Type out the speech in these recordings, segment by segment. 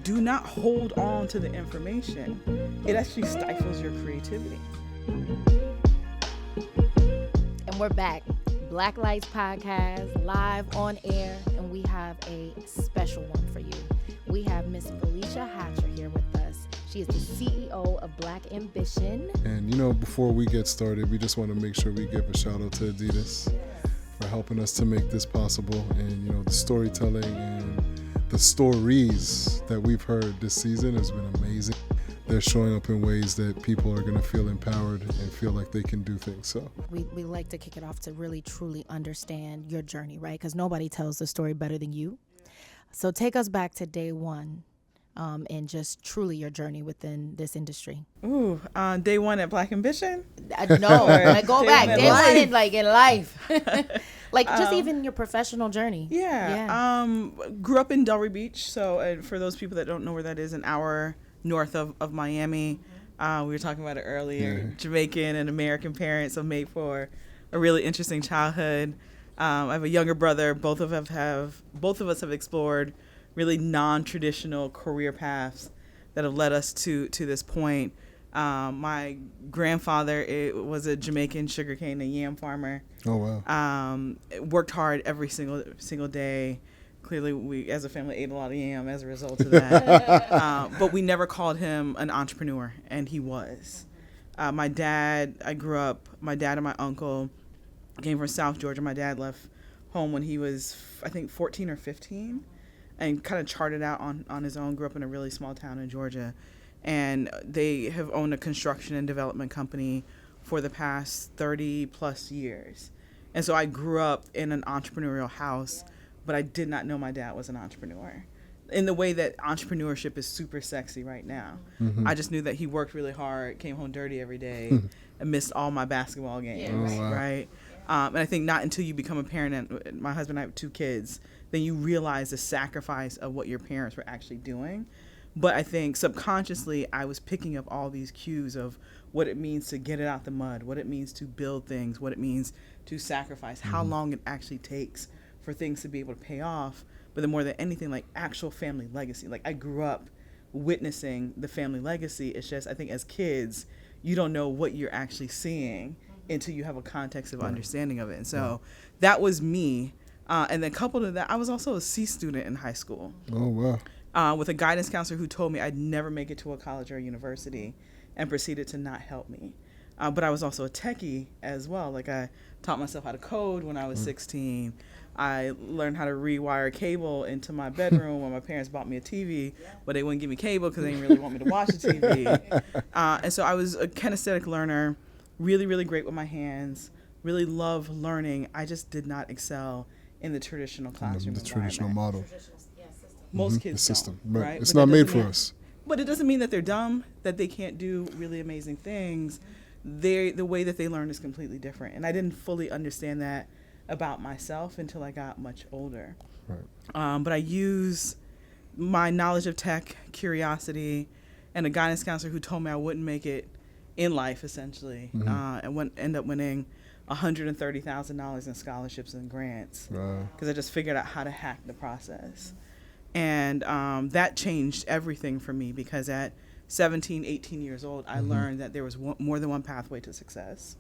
do not hold on to the information. It actually stifles your creativity. And we're back. Blacklights podcast, live on air, and we have a special one for you. We have Miss Felecia Hatcher here with us. She is the CEO of Black Ambition. And before we get started, we just want to make sure we give a shout out to Adidas for helping us to make this possible. And the storytelling and the stories that we've heard this season has been amazing. They're showing up in ways that people are going to feel empowered and feel like they can do things. So we like to kick it off to really truly understand your journey, right? Because nobody tells the story better than you. So take us back to day one, and just truly your journey within this industry. Ooh, day one at Black Ambition? No, go back. Day one in life. Just even your professional journey. Yeah. Grew up in Delray Beach. So for those people that don't know where that is, an hour north of Miami. We were talking about it earlier. Yeah. Jamaican and American parents, so made for a really interesting childhood. I have a younger brother. Both of us have explored really non-traditional career paths that have led us to this point. My grandfather was a Jamaican sugarcane and yam farmer. Oh wow! Worked hard every single day. Clearly, we as a family ate a lot of yam as a result of that. But we never called him an entrepreneur, and he was. My dad and my uncle came from South Georgia. My dad left home when he was, I think, 14 or 15, and kind of charted out on his own. Grew up in a really small town in Georgia. And they have owned a construction and development company for the past 30 plus years. And so I grew up in an entrepreneurial house, but I did not know my dad was an entrepreneur in the way that entrepreneurship is super sexy right now. Mm-hmm. I just knew that he worked really hard, came home dirty every day, and missed all my basketball games, right? And I think not until you become a parent, and my husband and I have 2 kids, then you realize the sacrifice of what your parents were actually doing. But I think subconsciously I was picking up all these cues of what it means to get it out the mud, what it means to build things, what it means to sacrifice, how long it actually takes for things to be able to pay off. But then more than anything, like actual family legacy. Like I grew up witnessing the family legacy. It's just, I think as kids, you don't know what you're actually seeing until you have a context of understanding of it. And so that was me. And then coupled to that, I was also a C student in high school. Oh, wow. With a guidance counselor who told me I'd never make it to a college or a university and proceeded to not help me. But I was also a techie as well. Like I taught myself how to code when I was 16. I learned how to rewire cable into my bedroom when my parents bought me a TV, but they wouldn't give me cable because they didn't really want me to watch the TV. And so I was a kinesthetic learner, really, really great with my hands, really love learning. I just did not excel in the traditional classroom the traditional model. Most kids the system, don't, right? It's but not made for us. But it doesn't mean that they're dumb, that they can't do really amazing things. The way that they learn is completely different. And I didn't fully understand that about myself until I got much older. Right. But I use my knowledge of tech, curiosity, and a guidance counselor who told me I wouldn't make it in life, essentially, and end up winning $130,000 in scholarships and grants because I just figured out how to hack the process. And that changed everything for me because at 17, 18 years old, I learned that there was more than one pathway to success.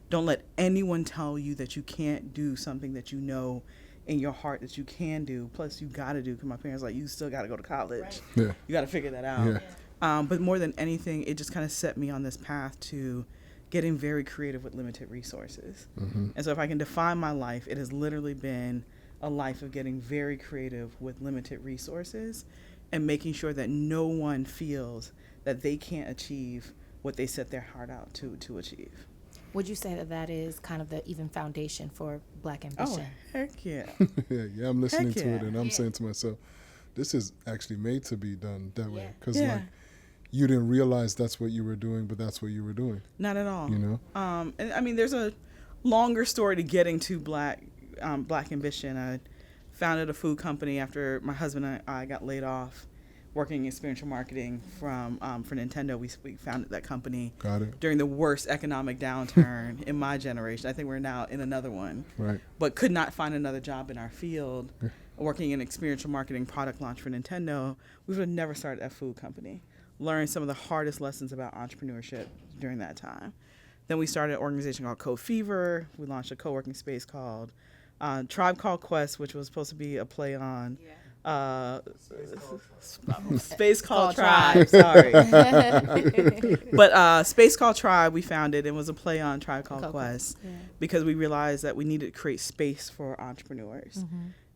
Don't let anyone tell you that you can't do something that you know in your heart that you can do. Plus, you got to do, because my parents were like, you still got to go to college. Right. Yeah. You got to figure that out. Yeah. But more than anything, it just kind of set me on this path to getting very creative with limited resources. And so if I can define my life, it has literally been a life of getting very creative with limited resources and making sure that no one feels that they can't achieve what they set their heart out to achieve. Would you say that is kind of the even foundation for Black Ambition? Oh, heck yeah. yeah, I'm listening to it and I'm saying to myself, this is actually made to be done that way. Because like you didn't realize that's what you were doing, but that's what you were doing. Not at all. You know? And I mean, there's a longer story to getting to Black Ambition. I founded a food company after my husband and I got laid off working in experiential marketing for Nintendo. We founded that company during the worst economic downturn in my generation. I think we're now in another one. Right. But could not find another job in our field. working in experiential marketing product launch for Nintendo, we would have never started a food company. Learned some of the hardest lessons about entrepreneurship during that time. Then we started an organization called Code Fever. We launched a co-working space called Tribe Called Quest, which was supposed to be a play on Space Called Tribe. Sorry. But Space Called Tribe, we founded, and was a play on Tribe Called Quest because we realized that we needed to create space for entrepreneurs.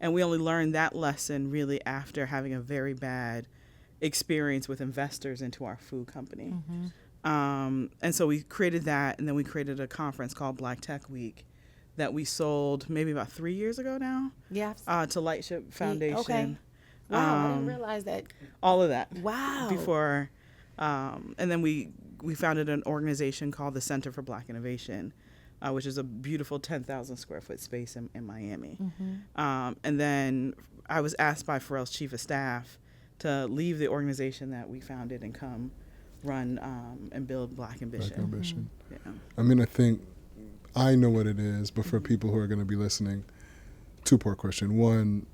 And we only learned that lesson really after having a very bad experience with investors into our food company. And so we created that, and then we created a conference called Black Tech Week that we sold maybe about 3 years ago now. Yeah. To Lightship Foundation. Okay. Wow, I didn't realize that. All of that. Wow. Before, and then we founded an organization called the Center for Black Innovation, which is a beautiful 10,000 square foot space in Miami. And then I was asked by Pharrell's chief of staff to leave the organization that we founded and come run and build Black Ambition. Black Ambition. Yeah. I mean, I think I know what it is, but for people who are going to be listening, two-part question. One,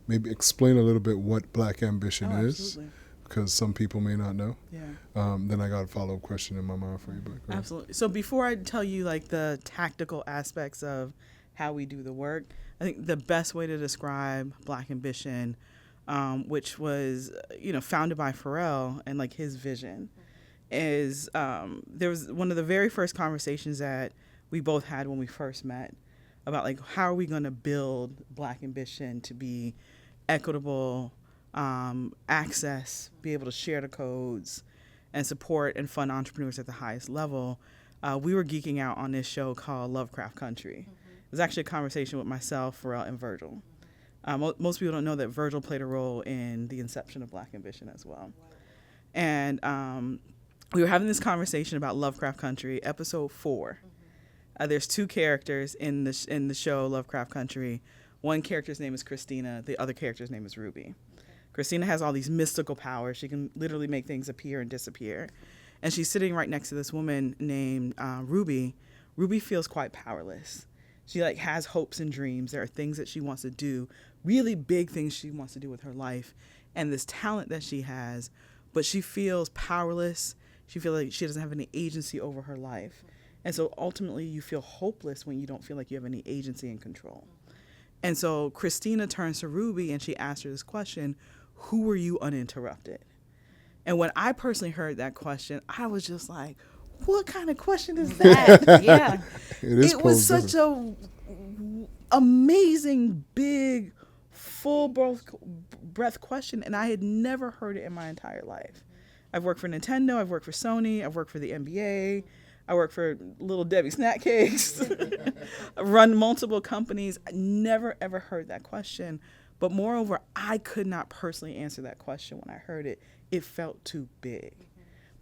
maybe explain a little bit what Black Ambition is, absolutely. because some people may not know. Yeah. Then I got a follow-up question in my mind for you. But Absolutely. So before I tell you like the tactical aspects of how we do the work, I think the best way to describe Black Ambition, which was founded by Pharrell and like his vision, is there was one of the very first conversations that we both had when we first met about like how are we going to build Black Ambition to be equitable, access, be able to share the codes, and support and fund entrepreneurs at the highest level. We were geeking out on this show called Lovecraft Country. It was actually a conversation with myself, Pharrell, and Virgil. Most people don't know that Virgil played a role in the inception of Black Ambition as well. And we were having this conversation about Lovecraft Country, episode 4. There's 2 characters in the show Lovecraft Country. One character's name is Christina. The other character's name is Ruby. Christina has all these mystical powers. She can literally make things appear and disappear. And she's sitting right next to this woman named Ruby. Ruby feels quite powerless. She like has hopes and dreams. There are things that she wants to do, really big things she wants to do with her life, and this talent that she has, but she feels powerless. She feels like she doesn't have any agency over her life. And so ultimately you feel hopeless when you don't feel like you have any agency and control. And so Christina turns to Ruby and she asks her this question, who were you uninterrupted? And when I personally heard that question, I was just like, what kind of question is that? Yeah. it was such a amazing, big, full breath question, and I had never heard it in my entire life. I've worked for Nintendo, I've worked for Sony, I've worked for the NBA, I work for Little Debbie Snack Cakes, run multiple companies. I never, ever heard that question. But moreover, I could not personally answer that question when I heard it. It felt too big.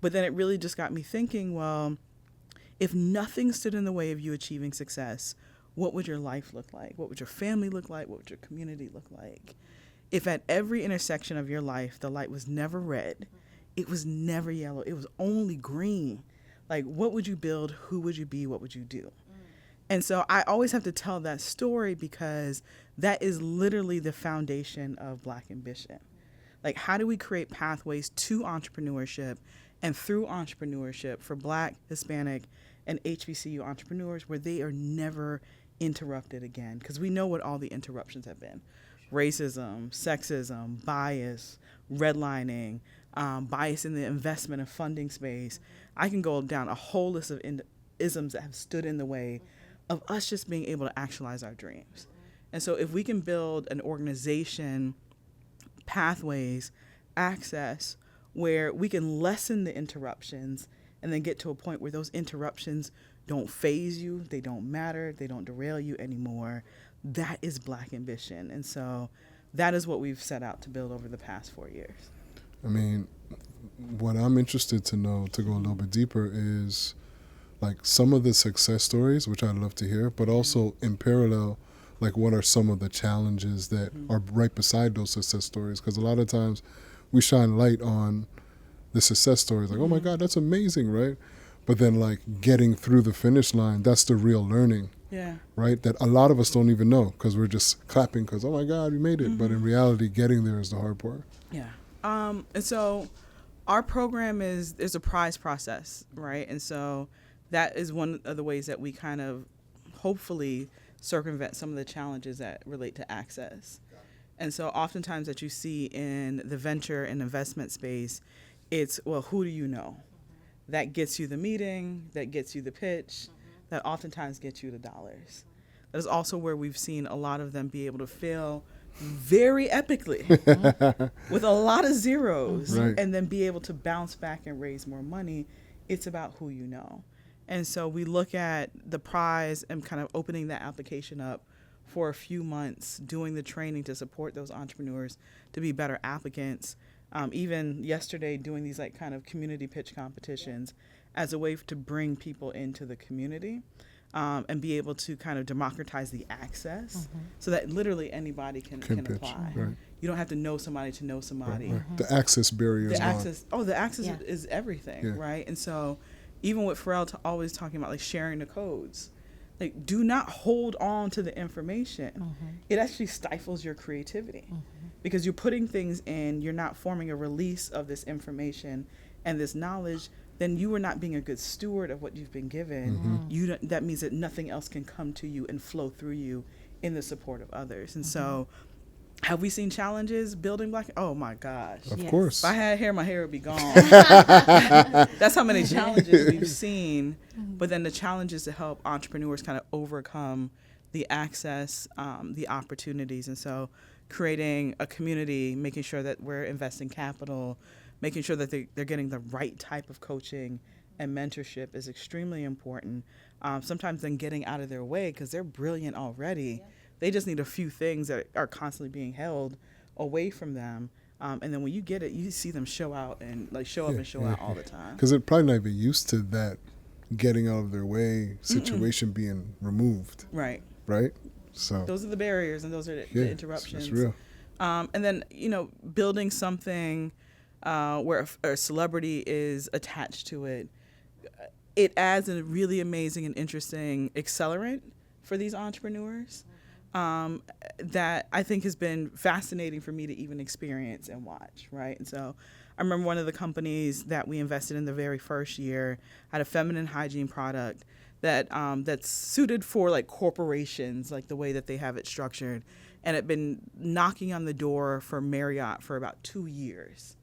But then it really just got me thinking, well, if nothing stood in the way of you achieving success, what would your life look like? What would your family look like? What would your community look like? If at every intersection of your life, the light was never red, it was never yellow, it was only green. Like, what would you build? Who would you be? What would you do? And so I always have to tell that story because that is literally the foundation of Black Ambition. Like, how do we create pathways to entrepreneurship and through entrepreneurship for Black, Hispanic, and HBCU entrepreneurs where they are never interrupted again? Because we know what all the interruptions have been. Racism, sexism, bias, redlining, bias in the investment and funding space. I can go down a whole list of isms that have stood in the way of us just being able to actualize our dreams. And so if we can build an organization, pathways, access, where we can lessen the interruptions and then get to a point where those interruptions don't phase you, they don't matter, they don't derail you anymore, that is Black Ambition. And so that is what we've set out to build over the past 4 years. I mean, what I'm interested to know, to go a little bit deeper, is like some of the success stories, which I'd love to hear, but also in parallel, like what are some of the challenges that are right beside those success stories? Because a lot of times we shine light on the success stories, like, oh my God, that's amazing, right? But then like getting through the finish line, that's the real learning. Yeah. right? That a lot of us don't even know because we're just clapping because, oh my God, we made it. Mm-hmm. But in reality, getting there is the hard part. Yeah. And so our program there's a prize process, right? And so that is one of the ways that we kind of hopefully circumvent some of the challenges that relate to access. And so oftentimes that you see in the venture and investment space, it's, well, who do you know? That gets you the meeting, that gets you the pitch, that oftentimes gets you the dollars. That is also where we've seen a lot of them be able to fail very epically with a lot of zeros, Right. and then be able to bounce back and raise more money. It's about who you know. And so we look at the prize and kind of opening that application up for a few months, doing the training to support those entrepreneurs to be better applicants. Even yesterday, doing these like kind of community pitch competitions as a way to bring people into the community. And be able to kind of democratize the access so that literally anybody can pitch, apply. right. You don't have to know somebody to know somebody. Right. The access barrier is gone. The access Yeah. is everything, Yeah. right? And so even with Pharrell always talking about like sharing the codes, like do not hold on to the information. It actually stifles your creativity because you're putting things in, you're not forming a release of this information and this knowledge. Then you are not being a good steward of what you've been given. That means that nothing else can come to you and flow through you in the support of others. And so have we seen challenges building Black? Oh my gosh. Of Yes. course. If I had hair, my hair would be gone. That's how many challenges we've seen. But then the challenges to help entrepreneurs kind of overcome the access, the opportunities. And so creating a community, making sure that we're investing capital, making sure that they're getting the right type of coaching and mentorship is extremely important. Sometimes then getting out of their way because they're brilliant already. Yeah. They just need a few things that are constantly being held away from them. And then when you get it, you see them show out and like show up and show out all the time. Because they're probably not even used to that getting out of their way situation being removed. Right. Right? So those are the barriers and those are the interruptions. It's real. And then, building something where a celebrity is attached to it, it adds a really amazing and interesting accelerant for these entrepreneurs that I think has been fascinating for me to even experience and watch, right? And so I remember one of the companies that we invested in the very first year had a feminine hygiene product that that's suited for like corporations, like the way that they have it structured, and had been knocking on the door for Marriott for about 2 years.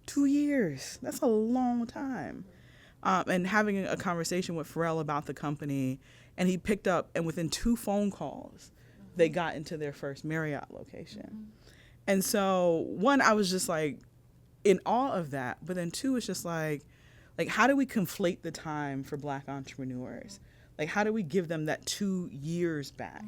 2 years. That's a long time. And having a conversation with Pharrell about the company, and he picked up, and within 2 phone calls, they got into their first Marriott location. And so, one, I was just like in awe of that. But then 2, it's just like how do we conflate the time for Black entrepreneurs? Like, how do we give them that 2 years back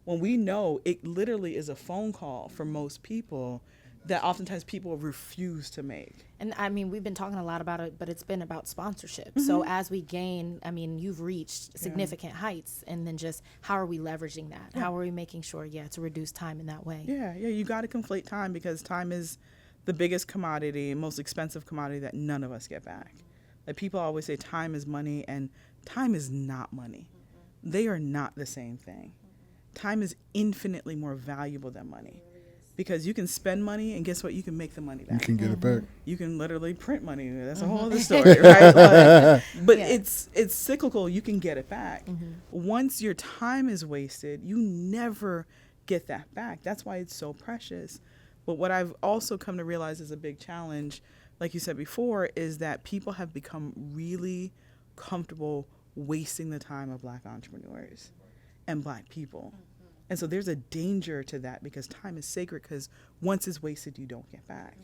when we know it literally is a phone call for most people that oftentimes people refuse to make? And I mean, we've been talking a lot about it, but it's been about sponsorship. So as we gain, I mean, you've reached significant heights, and then just how are we leveraging that? How are we making sure, to reduce time in that way? Yeah, you got to conflate time because time is the biggest commodity, most expensive commodity that none of us get back. Like people always say time is money, and time is not money. They are not the same thing. Time is infinitely more valuable than money. Because you can spend money, and guess what? You can make the money back. You can get it back. You can literally print money. That's a whole other story, right? But it's cyclical. You can get it back. Once your time is wasted, you never get that back. That's why it's so precious. But what I've also come to realize is a big challenge, like you said before, is that people have become really comfortable wasting the time of Black entrepreneurs and Black people. And so there's a danger to that because time is sacred, because once it's wasted, you don't get back.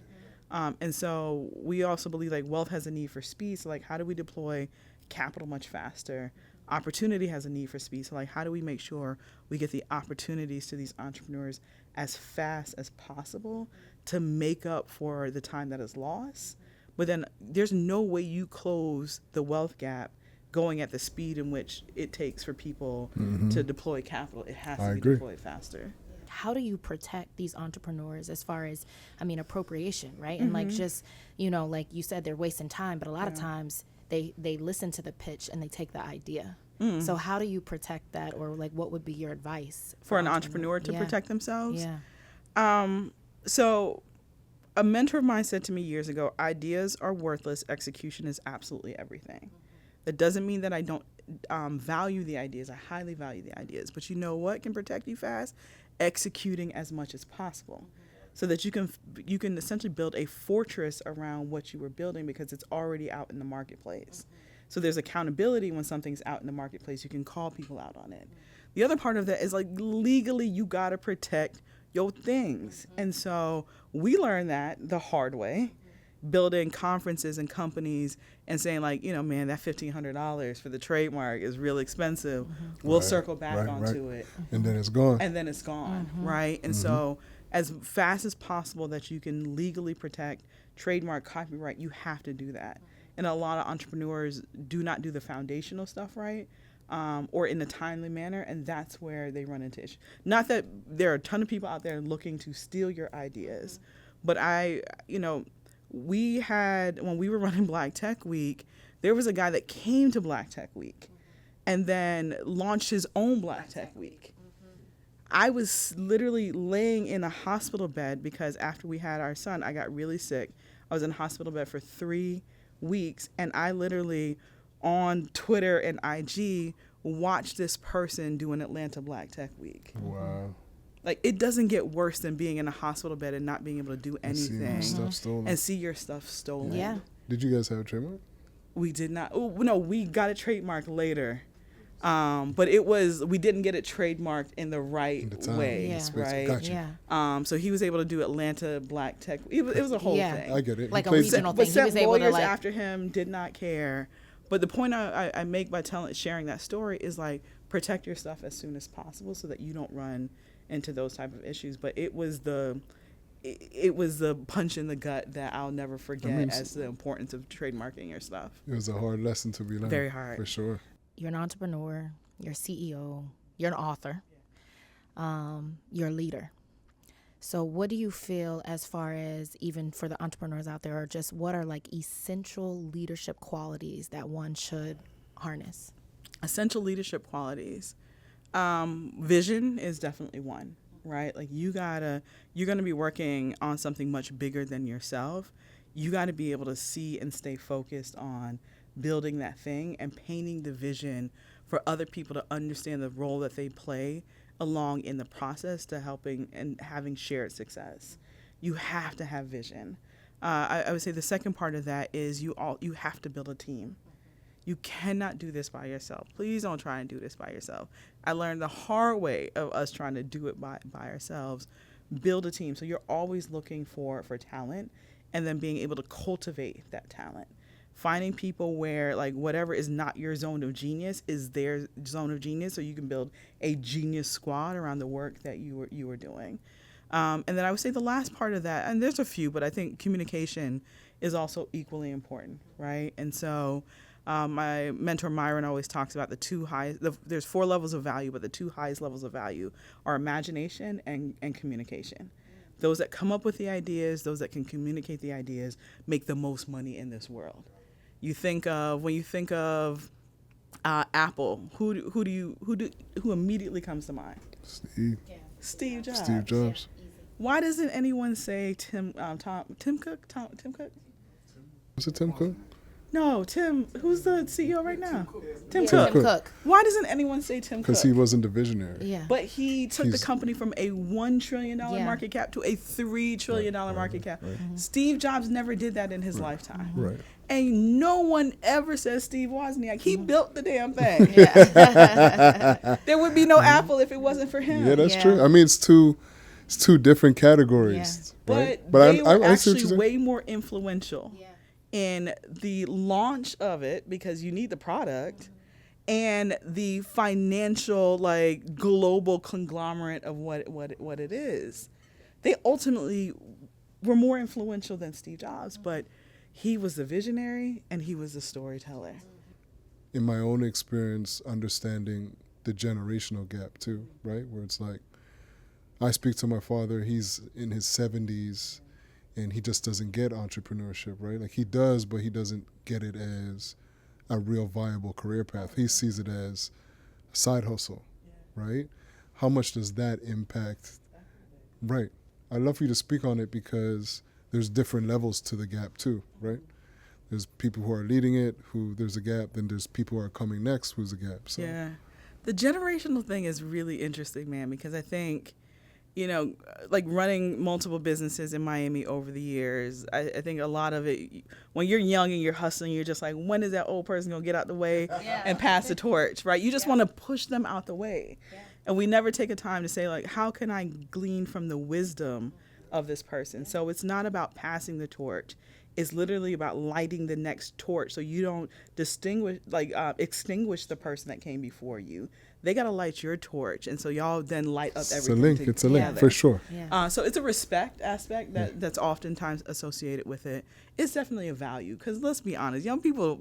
And so we also believe like wealth has a need for speed. So like how do we deploy capital much faster? Opportunity has a need for speed. So like how do we make sure we get the opportunities to these entrepreneurs as fast as possible to make up for the time that is lost? But then there's no way you close the wealth gap going at the speed in which it takes for people to deploy capital. It has to be deployed faster. How do you protect these entrepreneurs as far as, appropriation, right? And like just, like you said, they're wasting time, but a lot of times they listen to the pitch and they take the idea. So how do you protect that, or like what would be your advice For an entrepreneur to Yeah. protect themselves? Yeah. So a mentor of mine said to me years ago, ideas are worthless. Execution is absolutely everything. That doesn't mean that I don't value the ideas. I highly value the ideas. But you know what can protect you fast? Executing as much as possible. So that you can essentially build a fortress around what you were building because it's already out in the marketplace. So there's accountability when something's out in the marketplace. You can call people out on it. The other part of that is like legally you got to protect your things. And so we learned that the hard way, building conferences and companies and saying like, you know, man, that $1,500 for the trademark is really expensive. We'll circle back onto it. And then it's gone. And then it's gone, right? And so as fast as possible that you can legally protect trademark, copyright, you have to do that. And a lot of entrepreneurs do not do the foundational stuff right, or in a timely manner, and that's where they run into issues. Not that there are a ton of people out there looking to steal your ideas, but we had, when we were running Black Tech Week, there was a guy that came to Black Tech Week and then launched his own Black Tech Week. I was literally laying in a hospital bed because after we had our son, I got really sick. I was in a hospital bed for 3 weeks, and I literally on Twitter and IG watched this person do an Atlanta Black Tech Week. Wow. Like, it doesn't get worse than being in a hospital bed and not being able to do anything and see your stuff stolen. Yeah. Did you guys have a trademark? We did not. Oh, no, we got a trademark later. But we didn't get it trademarked in the right way, right? Gotcha. Yeah. So he was able to do Atlanta Black Tech. It was a whole thing. I get it. Like a regional thing. But He was able to like after him did not care. But the point I make by sharing that story is like protect your stuff as soon as possible so that you don't run into those type of issues. But it was the punch in the gut that I'll never forget as the importance of trademarking your stuff. It was a hard lesson to be learned. Very hard. For sure. you're an entrepreneur, you're a CEO, you're an author, you're a leader. So what do you feel as far as, even for the entrepreneurs out there, or just what are like essential leadership qualities that one should harness? Essential leadership qualities. Vision is definitely one, right? Like you're going to be working on something much bigger than yourself. You got to be able to see and stay focused on building that thing and painting the vision for other people to understand the role that they play along in the process to helping and having shared success. You have to have vision. I would say the second part of that is you have to build a team. You cannot do this by yourself. Please don't try and do this by yourself. I learned the hard way of us trying to do it by ourselves. Build a team. So you're always looking for talent and then being able to cultivate that talent. Finding people where like whatever is not your zone of genius is their zone of genius, so you can build a genius squad around the work that you were doing. And then I would say the last part of that, and there's a few, but I think communication is also equally important, right? And so my mentor Myron always talks about the two highest. There's 4 levels of value, but the 2 highest levels of value are imagination and communication. Those that come up with the ideas, those that can communicate the ideas, make the most money in this world. When you think of Apple, who immediately comes to mind? Steve Jobs. Steve Jobs. Why doesn't anyone say Tim Cook? Tim Cook? Was it Tim Cook? No, Tim. Who's the CEO right now? Tim Cook. Cook. Why doesn't anyone say Tim Cook? Because he wasn't the visionary. Yeah. But he took the company from a $1 trillion market cap to a $3 trillion market cap. Right. Mm-hmm. Steve Jobs never did that in his lifetime. Right. And no one ever says Steve Wozniak. He built the damn thing. Yeah. There would be no Apple if it wasn't for him. Yeah, that's true. I mean, it's two different categories. Yeah. Right? But they were I see what actually you're way more influential in the launch of it, because you need the product, and the financial like global conglomerate of what it is. They ultimately were more influential than Steve Jobs, but he was the visionary and he was the storyteller. In my own experience, understanding the generational gap too, right? Where it's like, I speak to my father, he's in his 70s, and he just doesn't get entrepreneurship, right? Like he does, but he doesn't get it as a real viable career path. He sees it as a side hustle, right? How much does that impact? Right. I'd love for you to speak on it because there's different levels to the gap too, right? There's people who are leading it, who there's a gap, then there's people who are coming next, who's a gap. So. Yeah. The generational thing is really interesting, man, because I think, you know, like running multiple businesses in Miami over the years, I think a lot of it, when you're young and you're hustling, you're just like, when is that old person going to get out the way and pass the torch, right? You just want to push them out the way. Yeah. And we never take a time to say, like, how can I glean from the wisdom of this person? So it's not about passing the torch. It's literally about lighting the next torch so you don't extinguish the person that came before you. They got to light your torch. And so y'all then light up everything. It's a link, for sure. Yeah. So it's a respect aspect that's oftentimes associated with it. It's definitely a value because let's be honest, young people,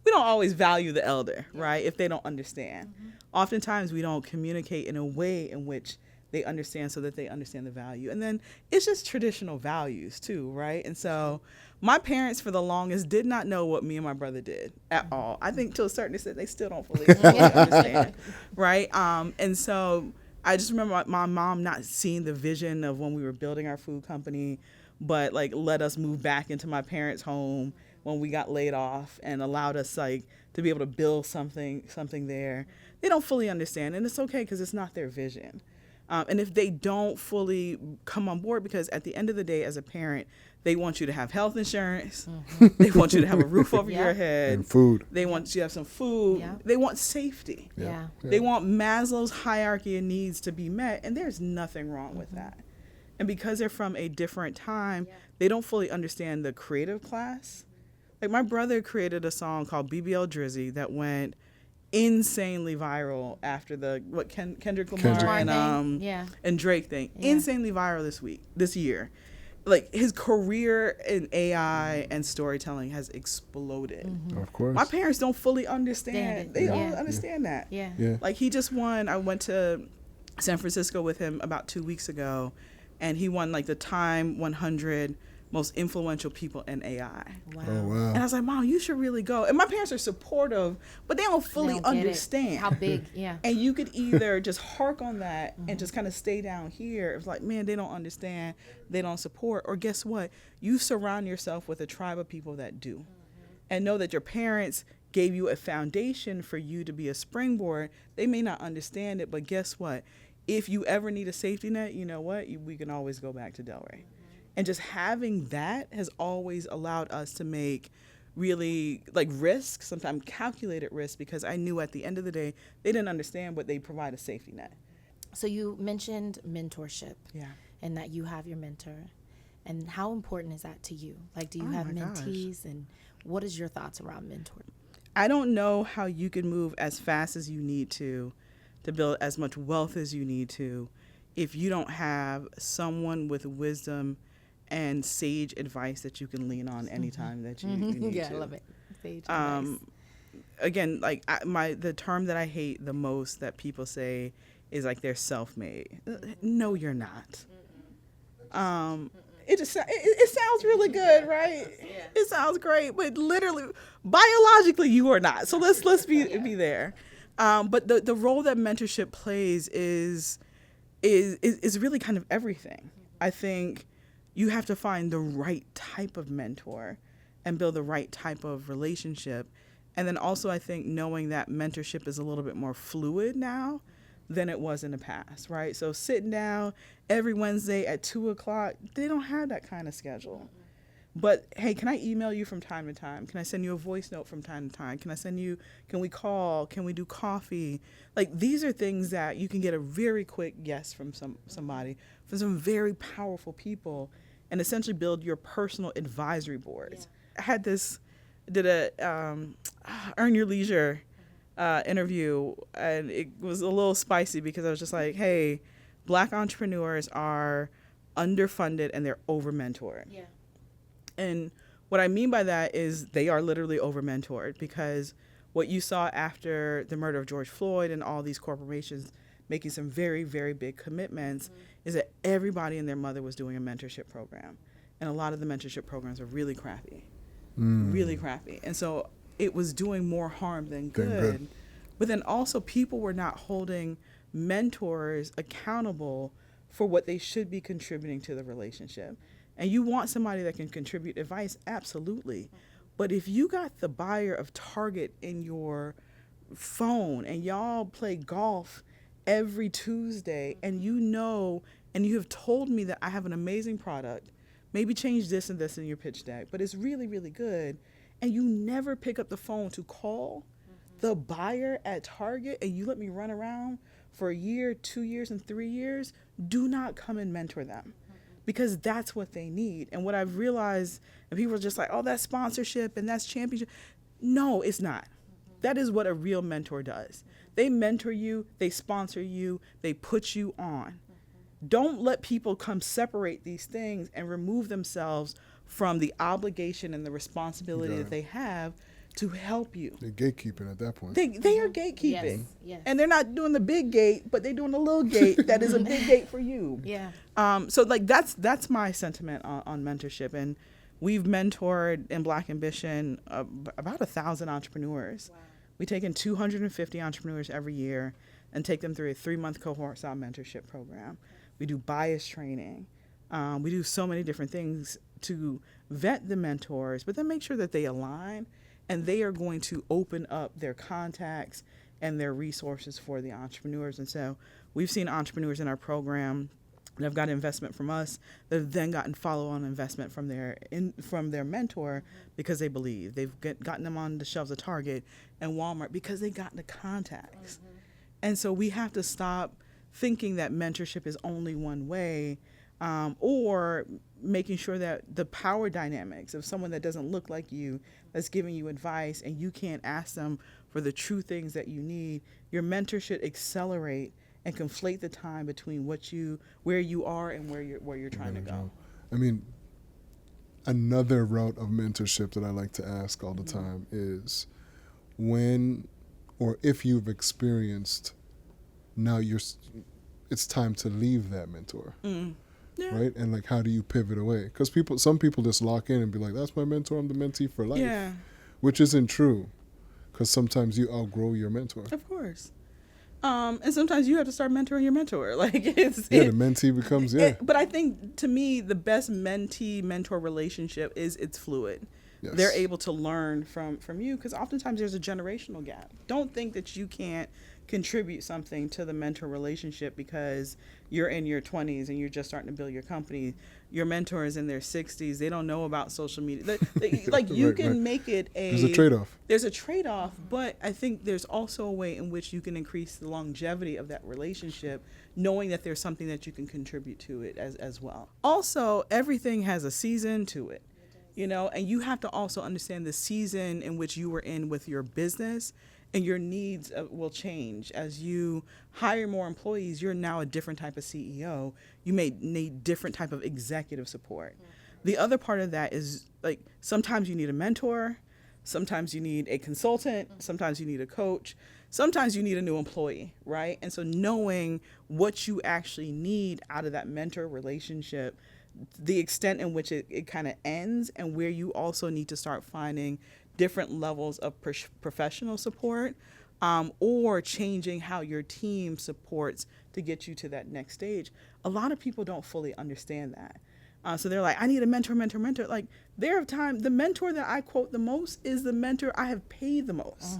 we don't always value the elder, right, if they don't understand. Mm-hmm. Oftentimes we don't communicate in a way in which they understand so that they understand the value. And then it's just traditional values too, right? And so my parents for the longest did not know what me and my brother did at all. I think to a certain extent they still don't fully understand, right? And so I just remember my mom not seeing the vision of when we were building our food company, but like let us move back into my parents' home when we got laid off and allowed us like to be able to build something there. They don't fully understand, and it's okay because it's not their vision. And if they don't fully come on board, because at the end of the day, as a parent, they want you to have health insurance. Mm-hmm. They want you to have a roof over your head. And food. They want you to have some food. Yeah. They want safety. Yeah. They want Maslow's hierarchy of needs to be met. And there's nothing wrong with that. And because they're from a different time, they don't fully understand the creative class. Like my brother created a song called BBL Drizzy that went insanely viral after the Kendrick Lamar and Drake thing. Yeah. Insanely viral this year. Like his career in AI and storytelling has exploded. Mm-hmm. Of course. My parents don't fully understand. They don't understand that. Yeah. Like he just won. I went to San Francisco with him about 2 weeks ago, and he won like the Time 100 most influential people in AI. Wow. Oh, wow. And I was like, Mom, you should really go. And my parents are supportive, but they don't fully understand. How big, And you could either just hark on that and just kind of stay down here. It's like, man, they don't understand. They don't support. Or guess what? You surround yourself with a tribe of people that do. And know that your parents gave you a foundation for you to be a springboard. They may not understand it, but guess what? If you ever need a safety net, you know what? We can always go back to Delray. And just having that has always allowed us to make really like risk, sometimes calculated risk, because I knew at the end of the day, they didn't understand, but they provide a safety net. So you mentioned mentorship. Yeah. And that you have your mentor. And how important is that to you? Like, do you have mentees? Gosh. And what is your thoughts around mentoring? I don't know how you can move as fast as you need to build as much wealth as you need to, if you don't have someone with wisdom and sage advice that you can lean on anytime that you need to. Yeah, I love it. Sage advice. Again, like the term that I hate the most that people say is like they're self-made. No, you're not. It just it sounds really good, right? Yeah. It sounds great, but literally, biologically, you are not. So let's be there. But the role that mentorship plays is really kind of everything. I think you have to find the right type of mentor and build the right type of relationship. And then also I think knowing that mentorship is a little bit more fluid now than it was in the past, right? So sitting down every Wednesday at 2:00, they don't have that kind of schedule. But hey, can I email you from time to time? Can I send you a voice note from time to time? Can we call? Can we do coffee? Like these are things that you can get a very quick yes from somebody, from some very powerful people, and essentially build your personal advisory boards. Yeah. I did a Earn Your Leisure interview, and it was a little spicy because I was just like, hey, Black entrepreneurs are underfunded and they're over-mentored. Yeah. And what I mean by that is they are literally over-mentored, because what you saw after the murder of George Floyd and all these corporations making some very, very big commitments is that everybody and their mother was doing a mentorship program. And a lot of the mentorship programs are really crappy. Really crappy. And so it was doing more harm than good. But then also people were not holding mentors accountable for what they should be contributing to the relationship. And you want somebody that can contribute advice, absolutely. But if you got the buyer of Target in your phone and y'all play golf every Tuesday, and and you have told me that I have an amazing product, maybe change this and this in your pitch deck, but it's really, really good, and you never pick up the phone to call the buyer at Target, and you let me run around for a year, 2 years, and 3 years, do not come and mentor them, because that's what they need. And what I've realized, and people are just like, oh, that's sponsorship and that's championship. No, it's not. That is what a real mentor does. They mentor you, they sponsor you, they put you on. Don't let people come separate these things and remove themselves from the obligation and the responsibility that they have to help you. They're gatekeeping at that point. They are gatekeeping. Yes. And they're not doing the big gate, but they're doing the little gate that is a big gate for you. Yeah. So like that's my sentiment on mentorship. And we've mentored in Black Ambition about 1,000 entrepreneurs. Wow. We take in 250 entrepreneurs every year and take them through a 3-month cohort style mentorship program. We do bias training. We do so many different things to vet the mentors, but then make sure that they align and they are going to open up their contacts and their resources for the entrepreneurs. And so we've seen entrepreneurs in our program that have got investment from us, that have then gotten follow-on investment from their mentor because they believe. They've gotten them on the shelves of Target and Walmart because they got the contacts. And so we have to stop thinking that mentorship is only one way, or making sure that the power dynamics of someone that doesn't look like you, that's giving you advice, and you can't ask them for the true things that you need. Your mentor should accelerate and conflate the time between where you are and where you're trying to go. I mean, another route of mentorship that I like to ask all the time is when or if you've experienced now it's time to leave that mentor. Yeah. Right? And like, how do you pivot away? Because some people just lock in and be like, that's my mentor, I'm the mentee for life. Yeah. Which isn't true, because sometimes you outgrow your mentor. Of course. And sometimes you have to start mentoring your mentor. Like the mentee becomes, but I think, to me, the best mentee-mentor relationship is it's fluid. Yes. They're able to learn from you, because oftentimes there's a generational gap. Don't think that you can't contribute something to the mentor relationship because you're in your 20s and you're just starting to build your company. Your mentor is in their 60s. They don't know about social media. Like you can make it There's a trade-off. There's a trade-off, but I think there's also a way in which you can increase the longevity of that relationship, knowing that there's something that you can contribute to it as well. Also, everything has a season to it, and you have to also understand the season in which you were in with your business. And your needs will change. As you hire more employees, you're now a different type of CEO. You may need different type of executive support. The other part of that is, like, sometimes you need a mentor, sometimes you need a consultant, sometimes you need a coach, sometimes you need a new employee, right? And so knowing what you actually need out of that mentor relationship, the extent in which it kind of ends, and where you also need to start finding different levels of professional support, or changing how your team supports to get you to that next stage. A lot of people don't fully understand that. So they're like, I need a mentor. Like, there are times, the mentor that I quote the most is the mentor I have paid the most.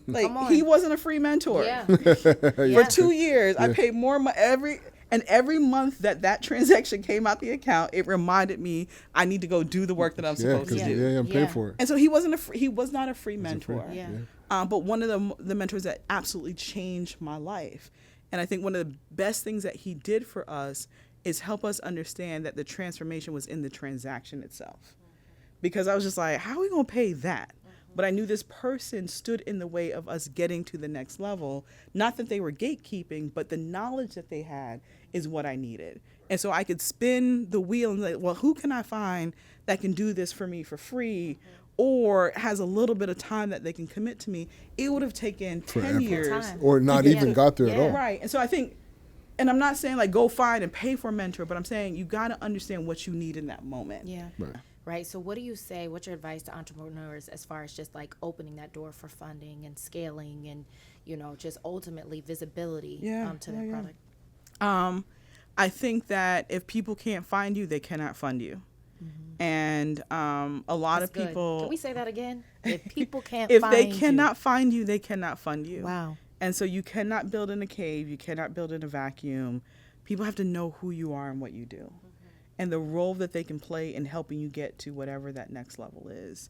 Like, he wasn't a free mentor. Yeah. For 2 years, I paid more every month that transaction came out the account, it reminded me I need to go do the work that I'm supposed to do. Yeah, I'm paying for it. And so he was not a free mentor. But one of the mentors that absolutely changed my life. And I think one of the best things that he did for us is help us understand that the transformation was in the transaction itself. Because I was just like, how are we going to pay that? But I knew this person stood in the way of us getting to the next level. Not that they were gatekeeping, but the knowledge that they had is what I needed. And so I could spin the wheel and like, well, who can I find that can do this for me for free, or has a little bit of time that they can commit to me? It would have taken 10 years. Or not even got there at all. Right. And so I think, and I'm not saying like go find and pay for a mentor, but I'm saying you got to understand what you need in that moment. Yeah. Right. right? So what do you say, what's your advice to entrepreneurs as far as just like opening that door for funding and scaling and, you know, just ultimately visibility to their product? I think that if people can't find you, they cannot fund you. And a lot That's of people... Can we say that again? If people can't if find they cannot find you, they cannot fund you. Wow. And so you cannot build in a cave. You cannot build in a vacuum. People have to know who you are and what you do. And the role that they can play in helping you get to whatever that next level is.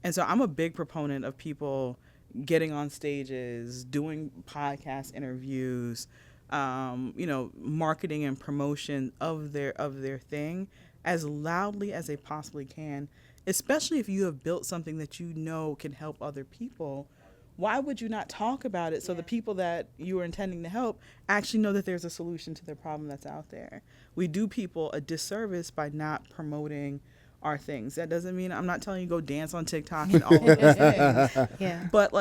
And so I'm a big proponent of people getting on stages, doing podcast interviews, marketing and promotion of their thing as loudly as they possibly can, especially if you have built something that you know can help other people. Why would you not talk about it so the people that you are intending to help actually know that there's a solution to their problem that's out there? We do people a disservice by not promoting our things. That doesn't mean I'm not telling you go dance on TikTok and all of those things. Yeah. But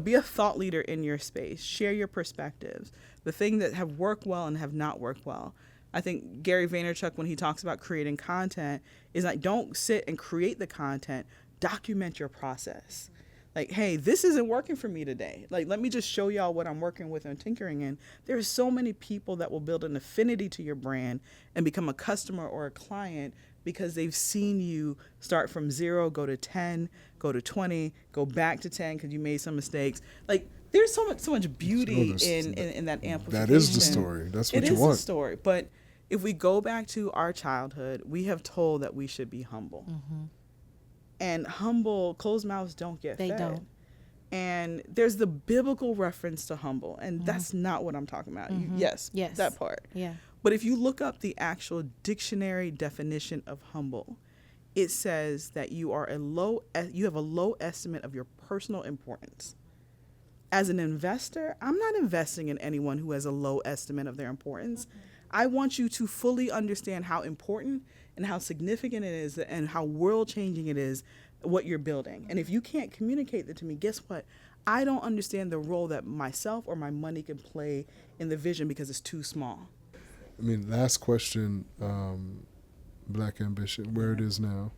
be a thought leader in your space. Share your perspectives. The things that have worked well and have not worked well. I think Gary Vaynerchuk, when he talks about creating content, is like, don't sit and create the content, document your process. Like, hey, this isn't working for me today. Like, let me just show y'all what I'm working with and tinkering in. There's so many people that will build an affinity to your brand and become a customer or a client because they've seen you start from 0, go to 10, go to 20, go back to 10 because you made some mistakes. Like, there's so much beauty in that amplification. That is the story. That's what you want. It is the story. But if we go back to our childhood, we have told that we should be humble. And humble, closed mouths don't get fed. They don't. And there's the biblical reference to humble, and that's not what I'm talking about. Yes, that part. Yeah. But if you look up the actual dictionary definition of humble, it says that you have a low estimate of your personal importance. As an investor, I'm not investing in anyone who has a low estimate of their importance. I want you to fully understand how important and how significant it is and how world-changing it is what you're building. And if you can't communicate that to me, guess what? I don't understand the role that myself or my money can play in the vision because it's too small. I mean, last question, Black Ambition, where it is now,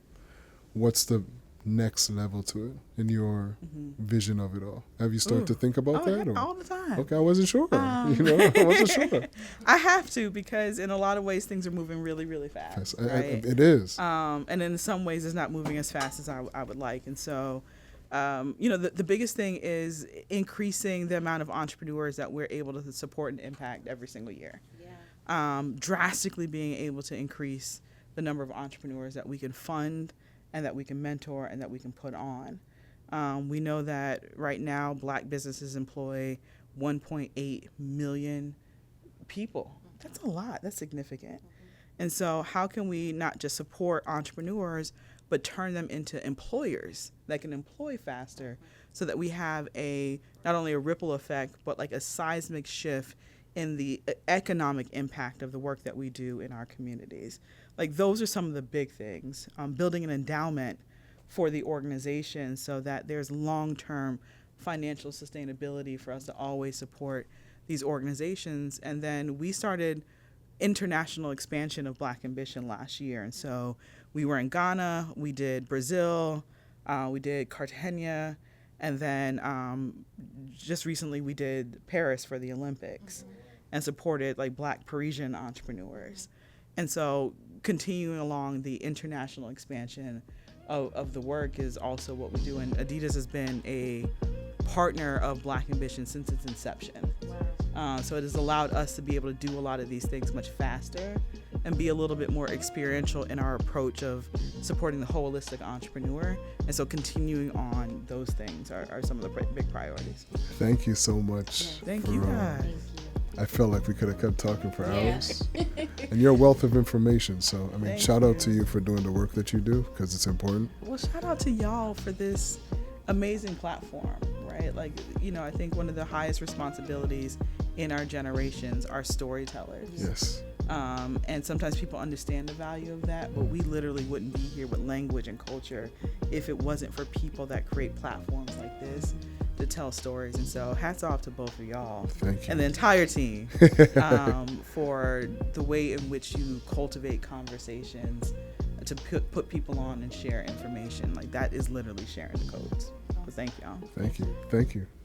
what's the next level to it in your vision of it all? Have you started to think about that? Or? All the time. Okay, I wasn't sure. I wasn't sure. I have to, because in a lot of ways things are moving really, really fast. Right? It is. And in some ways it's not moving as fast as I would like. And so, the biggest thing is increasing the amount of entrepreneurs that we're able to support and impact every single year. Drastically being able to increase the number of entrepreneurs that we can fund and that we can mentor and that we can put on. We know that right now Black businesses employ 1.8 million people. That's a lot. That's significant. And so how can we not just support entrepreneurs, but turn them into employers that can employ faster so that we have not only a ripple effect, but like a seismic shift in the economic impact of the work that we do in our communities. Like, those are some of the big things. Building an endowment for the organization so that there's long-term financial sustainability for us to always support these organizations. And then we started international expansion of Black Ambition last year. And so we were in Ghana, we did Brazil, we did Cartagena, and then just recently we did Paris for the Olympics and supported like Black Parisian entrepreneurs. And so continuing along the international expansion of the work is also what we do. And Adidas has been a partner of Black Ambition since its inception. So it has allowed us to be able to do a lot of these things much faster and be a little bit more experiential in our approach of supporting the holistic entrepreneur. And so continuing on those things are some of the big priorities. Thank you so much. Thank you guys. I felt like we could have kept talking for hours. And you're a wealth of information. So, I mean, shout out to you for doing the work that you do, because it's important. Well, shout out to y'all for this amazing platform, right? Like, I think one of the highest responsibilities in our generations are storytellers. Yes. And sometimes people understand the value of that, but we literally wouldn't be here with language and culture if it wasn't for people that create platforms like this to tell stories. And so hats off to both of y'all. Thank you. And the entire team for the way in which you cultivate conversations to put people on and share information. Like, that is literally sharing the codes. So thank y'all. Thank you.